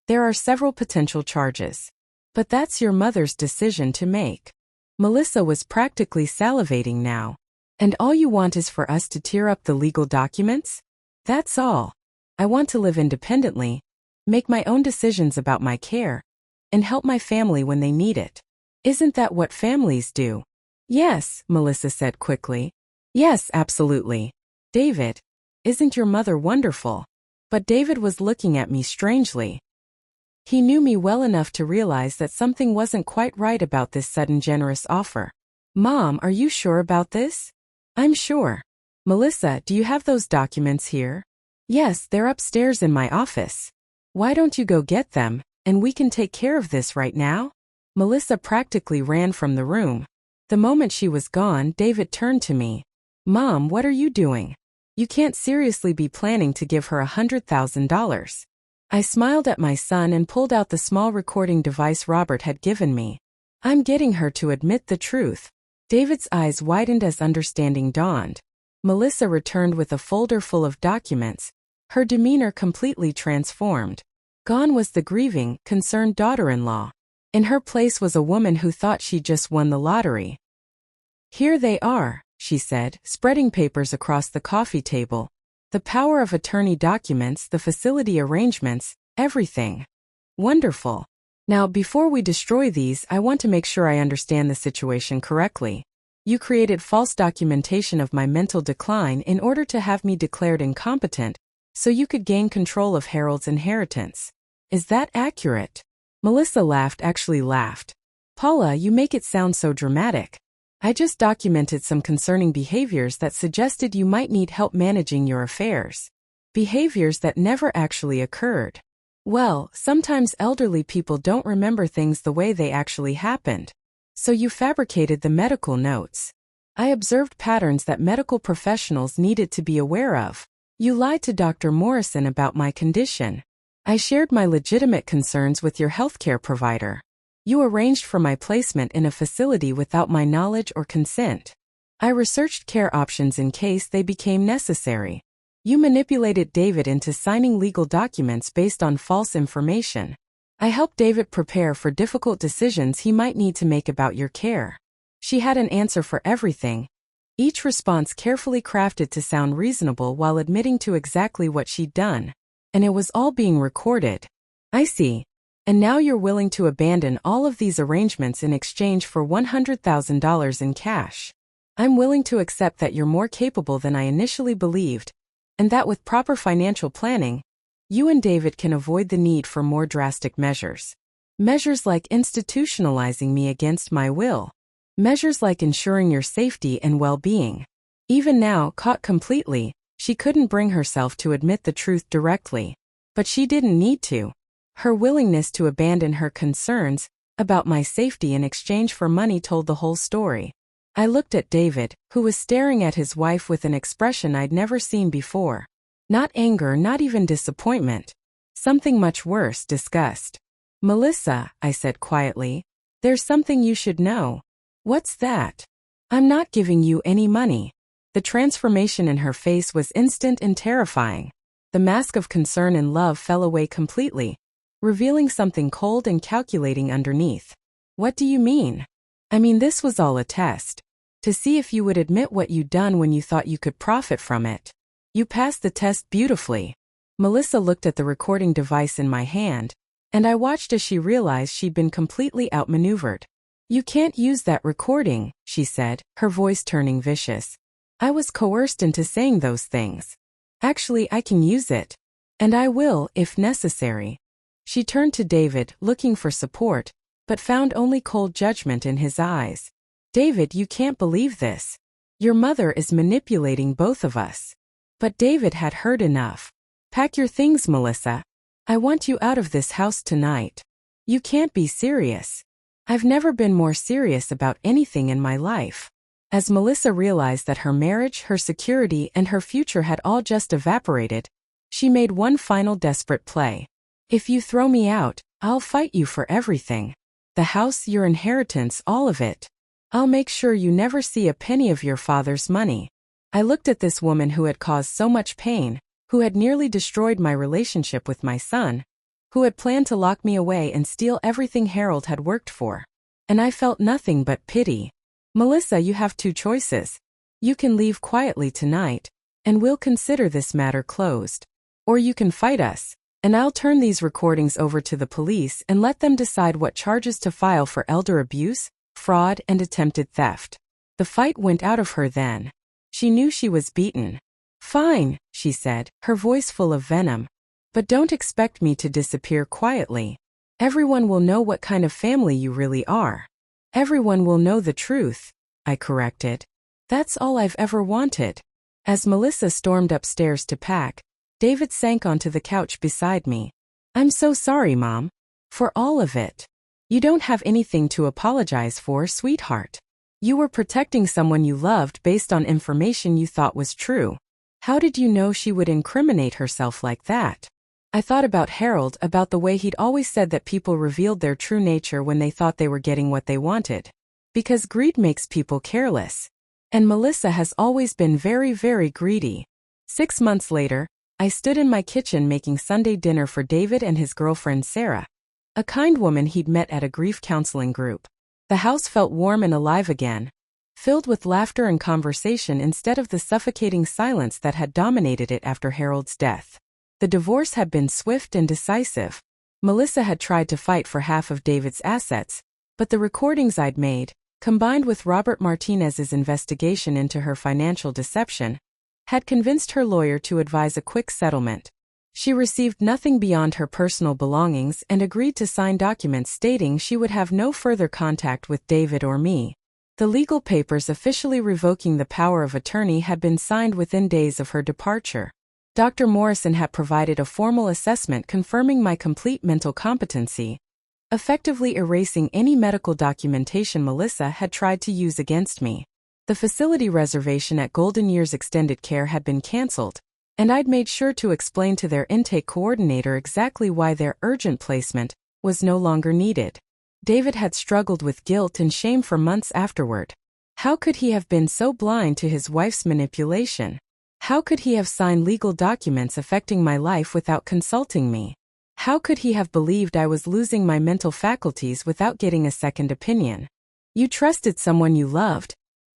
There are several potential charges. But that's your mother's decision to make. Melissa was practically salivating now. And all you want is for us to tear up the legal documents? That's all. I want to live independently, make my own decisions about my care, and help my family when they need it. Isn't that what families do? Yes, Melissa said quickly. Yes, absolutely. David, isn't your mother wonderful? But David was looking at me strangely. He knew me well enough to realize that something wasn't quite right about this sudden generous offer. Mom, are you sure about this? I'm sure. Melissa, do you have those documents here? Yes, they're upstairs in my office. Why don't you go get them, and we can take care of this right now? Melissa practically ran from the room. The moment she was gone, David turned to me. Mom, what are you doing? You can't seriously be planning to give her $100,000. I smiled at my son and pulled out the small recording device Robert had given me. I'm getting her to admit the truth. David's eyes widened as understanding dawned. Melissa returned with a folder full of documents, her demeanor completely transformed. Gone was the grieving, concerned daughter-in-law. In her place was a woman who thought she just won the lottery. Here they are, she said, spreading papers across the coffee table. The power of attorney documents, the facility arrangements, everything. Wonderful. Now, before we destroy these, I want to make sure I understand the situation correctly. You created false documentation of my mental decline in order to have me declared incompetent, so you could gain control of Harold's inheritance. Is that accurate? Melissa laughed, actually laughed. Paula, you make it sound so dramatic. I just documented some concerning behaviors that suggested you might need help managing your affairs. Behaviors that never actually occurred. Well, sometimes elderly people don't remember things the way they actually happened. So you fabricated the medical notes. I observed patterns that medical professionals needed to be aware of. You lied to Dr. Morrison about my condition. I shared my legitimate concerns with your healthcare provider. You arranged for my placement in a facility without my knowledge or consent. I researched care options in case they became necessary. You manipulated David into signing legal documents based on false information. I helped David prepare for difficult decisions he might need to make about your care. She had an answer for everything, each response carefully crafted to sound reasonable while admitting to exactly what she'd done. And it was all being recorded. I see. And now you're willing to abandon all of these arrangements in exchange for $100,000 in cash. I'm willing to accept that you're more capable than I initially believed, and that with proper financial planning, you and David can avoid the need for more drastic measures. Measures like institutionalizing me against my will. Measures like ensuring your safety and well-being. Even now, caught completely, she couldn't bring herself to admit the truth directly. But she didn't need to. Her willingness to abandon her concerns about my safety in exchange for money told the whole story. I looked at David, who was staring at his wife with an expression I'd never seen before. Not anger, not even disappointment. Something much worse, disgust. "Melissa," I said quietly, "there's something you should know." "What's that?" "I'm not giving you any money." The transformation in her face was instant and terrifying. The mask of concern and love fell away completely, revealing something cold and calculating underneath. "What do you mean?" "I mean, this was all a test. To see if you would admit what you'd done when you thought you could profit from it. You passed the test beautifully." Melissa looked at the recording device in my hand, and I watched as she realized she'd been completely outmaneuvered. "You can't use that recording," she said, her voice turning vicious. "I was coerced into saying those things. Actually, I can use it. And I will, if necessary." She turned to David, looking for support, but found only cold judgment in his eyes. "David, you can't believe this. Your mother is manipulating both of us." But David had heard enough. "Pack your things, Melissa. I want you out of this house tonight." "You can't be serious." "I've never been more serious about anything in my life." As Melissa realized that her marriage, her security, and her future had all just evaporated, she made one final desperate play. "If you throw me out, I'll fight you for everything. The house, your inheritance, all of it. I'll make sure you never see a penny of your father's money." I looked at this woman who had caused so much pain, who had nearly destroyed my relationship with my son, who had planned to lock me away and steal everything Harold had worked for. And I felt nothing but pity. "Melissa, you have two choices. You can leave quietly tonight, and we'll consider this matter closed. Or you can fight us, and I'll turn these recordings over to the police and let them decide what charges to file for elder abuse, fraud, and attempted theft." The fight went out of her then. She knew she was beaten. "Fine," she said, her voice full of venom. "But don't expect me to disappear quietly. Everyone will know what kind of family you really are. Everyone will know the truth," I corrected. "That's all I've ever wanted." As Melissa stormed upstairs to pack, David sank onto the couch beside me. "I'm so sorry, Mom. For all of it. You don't have anything to apologize for, sweetheart. You were protecting someone you loved based on information you thought was true. How did you know she would incriminate herself like that?" I thought about Harold, about the way he'd always said that people revealed their true nature when they thought they were getting what they wanted. Because greed makes people careless. And Melissa has always been very, very greedy. 6 months later, I stood in my kitchen making Sunday dinner for David and his girlfriend Sarah, a kind woman he'd met at a grief counseling group. The house felt warm and alive again, filled with laughter and conversation instead of the suffocating silence that had dominated it after Harold's death. The divorce had been swift and decisive. Melissa had tried to fight for half of David's assets, but the recordings I'd made, combined with Robert Martinez's investigation into her financial deception, had convinced her lawyer to advise a quick settlement. She received nothing beyond her personal belongings and agreed to sign documents stating she would have no further contact with David or me. The legal papers officially revoking the power of attorney had been signed within days of her departure. Dr. Morrison had provided a formal assessment confirming my complete mental competency, effectively erasing any medical documentation Melissa had tried to use against me. The facility reservation at Golden Years Extended Care had been canceled, and I'd made sure to explain to their intake coordinator exactly why their urgent placement was no longer needed. David had struggled with guilt and shame for months afterward. How could he have been so blind to his wife's manipulation? How could he have signed legal documents affecting my life without consulting me? How could he have believed I was losing my mental faculties without getting a second opinion? You trusted someone you loved,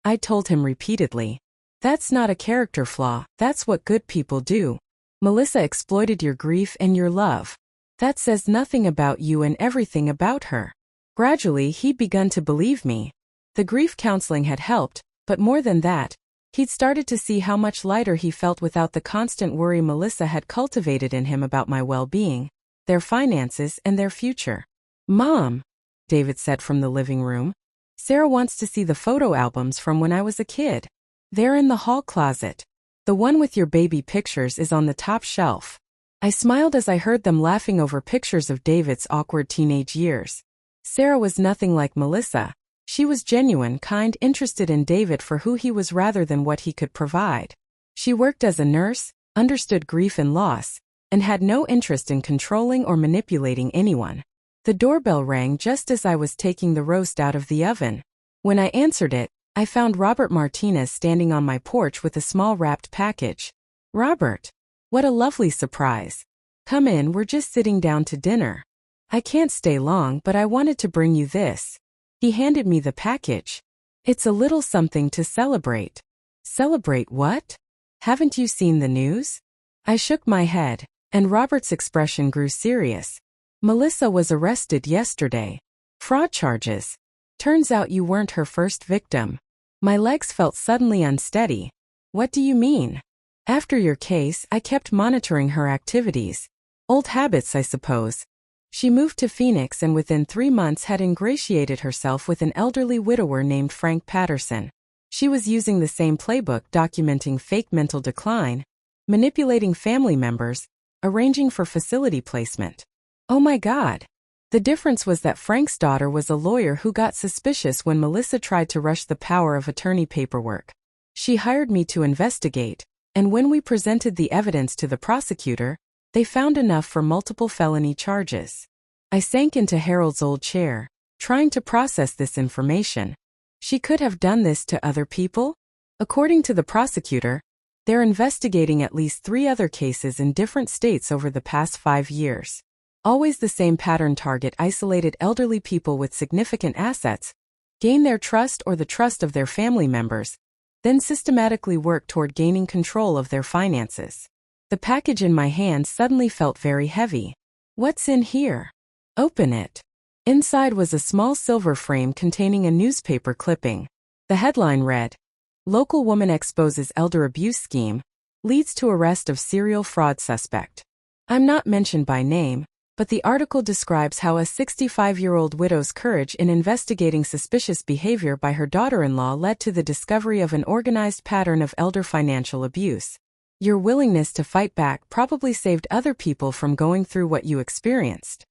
I told him repeatedly. That's not a character flaw, that's what good people do. Melissa exploited your grief and your love. That says nothing about you and everything about her. Gradually, he'd begun to believe me. The grief counseling had helped, but more than that, he'd started to see how much lighter he felt without the constant worry Melissa had cultivated in him about my well-being, their finances, and their future. Mom, David said from the living room, Sarah wants to see the photo albums from when I was a kid. They're in the hall closet. The one with your baby pictures is on the top shelf. I smiled as I heard them laughing over pictures of David's awkward teenage years. Sarah was nothing like Melissa. She was genuine, kind, interested in David for who he was rather than what he could provide. She worked as a nurse, understood grief and loss, and had no interest in controlling or manipulating anyone. The doorbell rang just as I was taking the roast out of the oven. When I answered it, I found Robert Martinez standing on my porch with a small wrapped package. Robert, what a lovely surprise. Come in, we're just sitting down to dinner. I can't stay long, but I wanted to bring you this. He handed me the package. It's a little something to celebrate. Celebrate what? Haven't you seen the news? I shook my head, and Robert's expression grew serious. Melissa was arrested yesterday. Fraud charges. Turns out you weren't her first victim. My legs felt suddenly unsteady. What do you mean? After your case, I kept monitoring her activities. Old habits, I suppose. She moved to Phoenix and within 3 months had ingratiated herself with an elderly widower named Frank Patterson. She was using the same playbook, documenting fake mental decline, manipulating family members, arranging for facility placement. Oh my God. The difference was that Frank's daughter was a lawyer who got suspicious when Melissa tried to rush the power of attorney paperwork. She hired me to investigate, and when we presented the evidence to the prosecutor, they found enough for multiple felony charges. I sank into Harold's old chair, trying to process this information. She could have done this to other people? According to the prosecutor, they're investigating at least 3 other cases in different states over the past 5 years. Always the same pattern: target isolated elderly people with significant assets, gain their trust or the trust of their family members, then systematically work toward gaining control of their finances. The package in my hand suddenly felt very heavy. What's in here? Open it. Inside was a small silver frame containing a newspaper clipping. The headline read, "Local woman exposes elder abuse scheme, leads to arrest of serial fraud suspect." I'm not mentioned by name, but the article describes how a 65-year-old widow's courage in investigating suspicious behavior by her daughter-in-law led to the discovery of an organized pattern of elder financial abuse. Your willingness to fight back probably saved other people from going through what you experienced.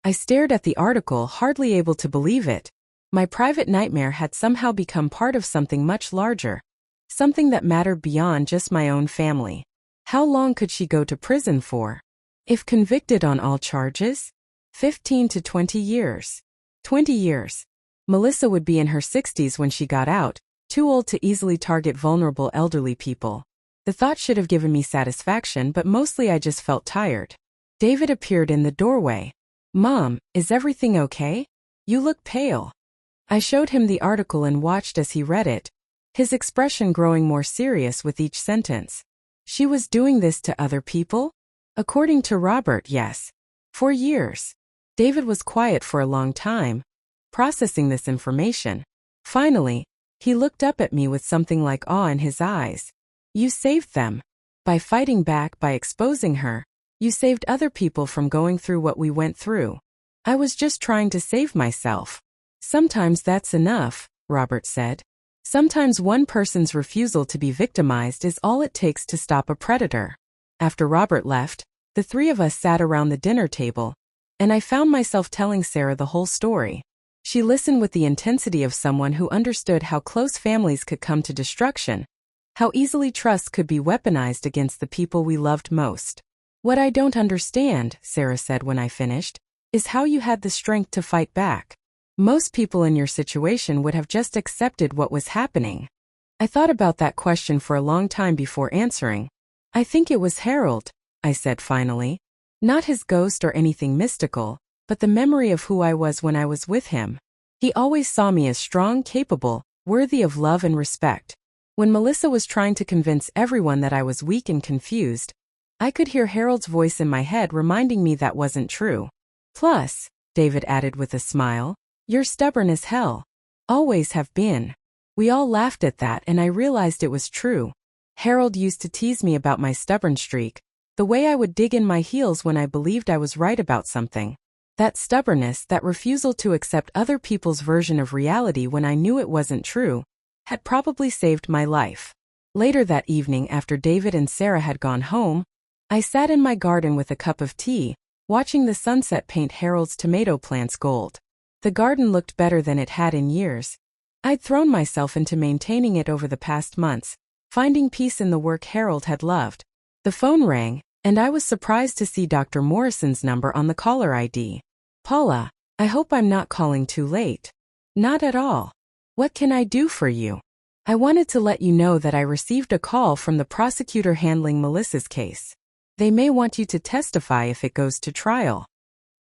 I stared at the article, hardly able to believe it. My private nightmare had somehow become part of something much larger, something that mattered beyond just my own family. How long could she go to prison for? If convicted on all charges? 15 to 20 years. 20 years. Melissa would be in her 60s when she got out, too old to easily target vulnerable elderly people. The thought should have given me satisfaction, but mostly I just felt tired. David appeared in the doorway. Mom, is everything okay? You look pale. I showed him the article and watched as he read it, his expression growing more serious with each sentence. She was doing this to other people? According to Robert, yes. For years. David was quiet for a long time, processing this information. Finally, he looked up at me with something like awe in his eyes. You saved them. By fighting back, by exposing her, you saved other people from going through what we went through. I was just trying to save myself. Sometimes that's enough, Robert said. Sometimes one person's refusal to be victimized is all it takes to stop a predator. After Robert left, the 3 of us sat around the dinner table, and I found myself telling Sarah the whole story. She listened with the intensity of someone who understood how close families could come to destruction, how easily trust could be weaponized against the people we loved most. What I don't understand, Sarah said when I finished, is how you had the strength to fight back. Most people in your situation would have just accepted what was happening. I thought about that question for a long time before answering. I think it was Harold, I said finally. Not his ghost or anything mystical, but the memory of who I was when I was with him. He always saw me as strong, capable, worthy of love and respect. When Melissa was trying to convince everyone that I was weak and confused, I could hear Harold's voice in my head reminding me that wasn't true. Plus, David added with a smile, you're stubborn as hell. Always have been. We all laughed at that and I realized it was true. Harold used to tease me about my stubborn streak, the way I would dig in my heels when I believed I was right about something. That stubbornness, that refusal to accept other people's version of reality when I knew it wasn't true, had probably saved my life. Later that evening, after David and Sarah had gone home, I sat in my garden with a cup of tea, watching the sunset paint Harold's tomato plants gold. The garden looked better than it had in years. I'd thrown myself into maintaining it over the past months, finding peace in the work Harold had loved. The phone rang, and I was surprised to see Dr. Morrison's number on the caller ID. Paula, I hope I'm not calling too late. Not at all. What can I do for you? I wanted to let you know that I received a call from the prosecutor handling Melissa's case. They may want you to testify if it goes to trial.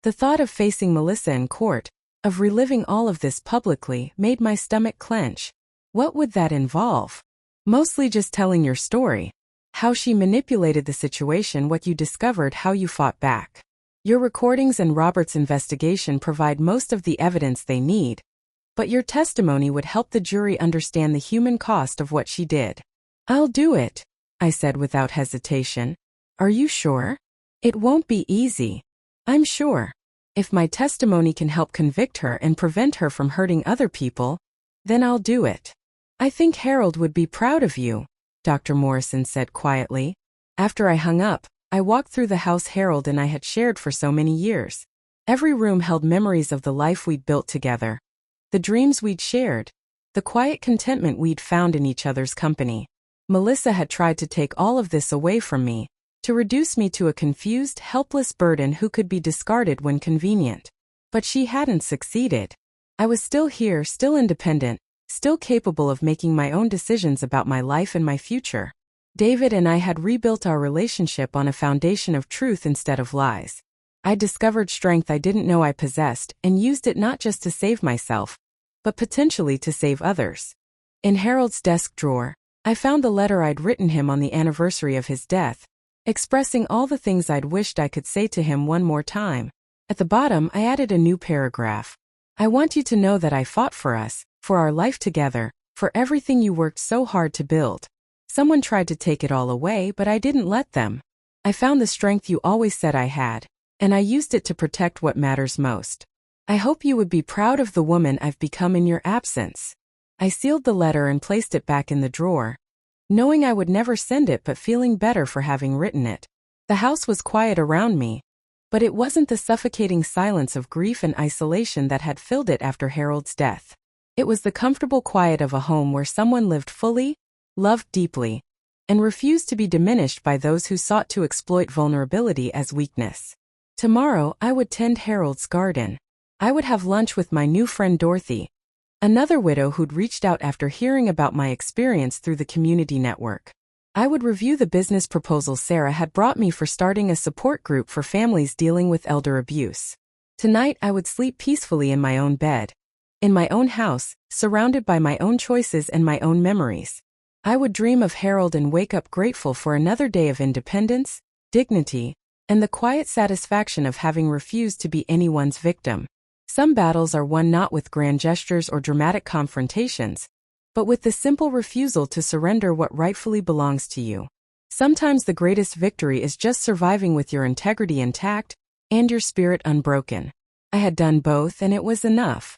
The thought of facing Melissa in court, of reliving all of this publicly, made my stomach clench. What would that involve? Mostly just telling your story. How she manipulated the situation, what you discovered, how you fought back. Your recordings and Robert's investigation provide most of the evidence they need, but your testimony would help the jury understand the human cost of what she did. I'll do it, I said without hesitation. Are you sure? It won't be easy. I'm sure. If my testimony can help convict her and prevent her from hurting other people, then I'll do it. I think Harold would be proud of you, Dr. Morrison said quietly. After I hung up, I walked through the house Harold and I had shared for so many years. Every room held memories of the life we'd built together, the dreams we'd shared, the quiet contentment we'd found in each other's company. Melissa had tried to take all of this away from me, to reduce me to a confused, helpless burden who could be discarded when convenient. But she hadn't succeeded. I was still here, still independent, still capable of making my own decisions about my life and my future. David and I had rebuilt our relationship on a foundation of truth instead of lies. I discovered strength I didn't know I possessed and used it not just to save myself, but potentially to save others. In Harold's desk drawer, I found the letter I'd written him on the anniversary of his death, expressing all the things I'd wished I could say to him one more time. At the bottom, I added a new paragraph. I want you to know that I fought for us, for our life together, for everything you worked so hard to build. Someone tried to take it all away, but I didn't let them. I found the strength you always said I had, and I used it to protect what matters most. I hope you would be proud of the woman I've become in your absence. I sealed the letter and placed it back in the drawer, knowing I would never send it but feeling better for having written it. The house was quiet around me, but it wasn't the suffocating silence of grief and isolation that had filled it after Harold's death. It was the comfortable quiet of a home where someone lived fully, loved deeply, and refused to be diminished by those who sought to exploit vulnerability as weakness. Tomorrow, I would tend Harold's garden. I would have lunch with my new friend Dorothy, another widow who'd reached out after hearing about my experience through the community network. I would review the business proposal Sarah had brought me for starting a support group for families dealing with elder abuse. Tonight, I would sleep peacefully in my own bed, in my own house, surrounded by my own choices and my own memories. I would dream of Harold and wake up grateful for another day of independence, dignity, and the quiet satisfaction of having refused to be anyone's victim. Some battles are won not with grand gestures or dramatic confrontations, but with the simple refusal to surrender what rightfully belongs to you. Sometimes the greatest victory is just surviving with your integrity intact and your spirit unbroken. I had done both and it was enough.